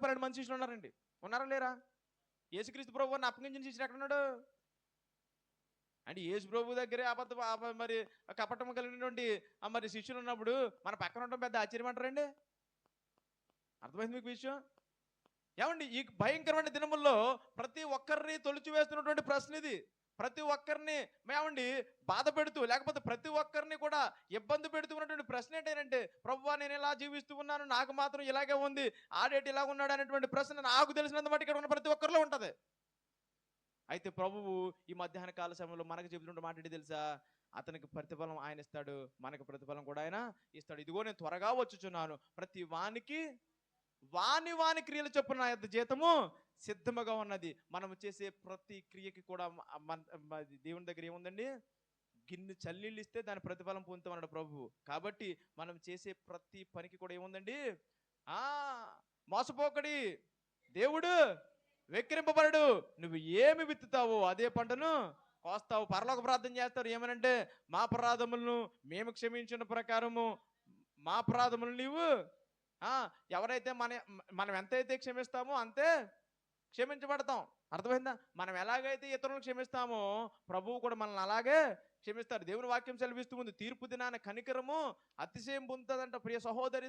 12 మంది శిష్యులు ఉన్నారండి. ఉన్నారా లేరా? యేసుక్రీస్తు ప్రభువుని అప్పగించిన శిష్యుడు ఎక్కడున్నాడు? అంటే యేసు ప్రభు దగ్గరే మరి కపటం కలిగినటువంటి మరి శిష్యులు ఉన్నప్పుడు మన పక్కన ఉండడం పెద్ద ఆశ్చర్యం అంటారండి? అర్థమైంది మీకు విషయం? ఏమండి ఈ భయంకరమైన దినముల్లో ప్రతి ఒక్కరిని తొలిచి వేస్తున్నటువంటి ప్రశ్న ఇది. ప్రతి ఒక్కరిని ఏమండి బాధ పెడుతూ, లేకపోతే ప్రతి ఒక్కరిని కూడా ఇబ్బంది పెడుతూ ఉన్నటువంటి ప్రశ్న ఏంటంటే, ప్రభువా నేను ఇలా జీవిస్తూ ఉన్నాను, నాకు మాత్రం ఇలాగే ఉంది, ఆడేటి ఇలా ఉన్నాడు అనేటువంటి ప్రశ్న నాకు తెలిసినంత మటుకు ఇక్కడ ఉన్న ప్రతి ఒక్కరిలో ఉంటది. అయితే ప్రభువు ఈ మధ్యాహ్న కాల సమయంలో మనకు చెబుతుంటే మాట ఏంటి తెలుసా? అతనికి ప్రతిఫలం ఆయన ఇస్తాడు, మనకు ప్రతిఫలం కూడా ఆయన ఇస్తాడు. ఇదిగో నేను త్వరగా వచ్చుచున్నాను, ప్రతి వానికి వాని వాని క్రియలు చొప్పున నా యొద్ద జీతము సిద్ధముగా ఉన్నది. మనం చేసే ప్రతి క్రియకి కూడా దేవుని దగ్గర ఏముందండి? గిన్నె చల్లీళ్ళు ఇస్తే దాని ప్రతిఫలం పొందుతామన్నాడు ప్రభువు. కాబట్టి మనం చేసే ప్రతి పనికి కూడా ఏముందండి? ఆ మోసపోకడి, దేవుడు వెక్కిరింపబడడు. నువ్వు ఏమి విత్తుతావో అదే పంటను కోస్తావు. పరలోక ప్రార్థన చేస్తారు ఏమనంటే, మా అపరాధములను మేము క్షమించిన ప్రకారము మా అపరాధములు నీవు ఎవరైతే మనం ఎంతైతే క్షమిస్తామో అంతే క్షమించబడతాం. అర్థమైందా? మనం ఎలాగైతే ఇతరులను క్షమిస్తామో ప్రభువు కూడా మనల్ని అలాగే క్షమిస్తాడు. దేవుని వాక్యం సెలవిస్తూ ఉంది, తీర్పు దినాన కనికరము అతిశయం పొందుతుందంట. ప్రియ సహోదరి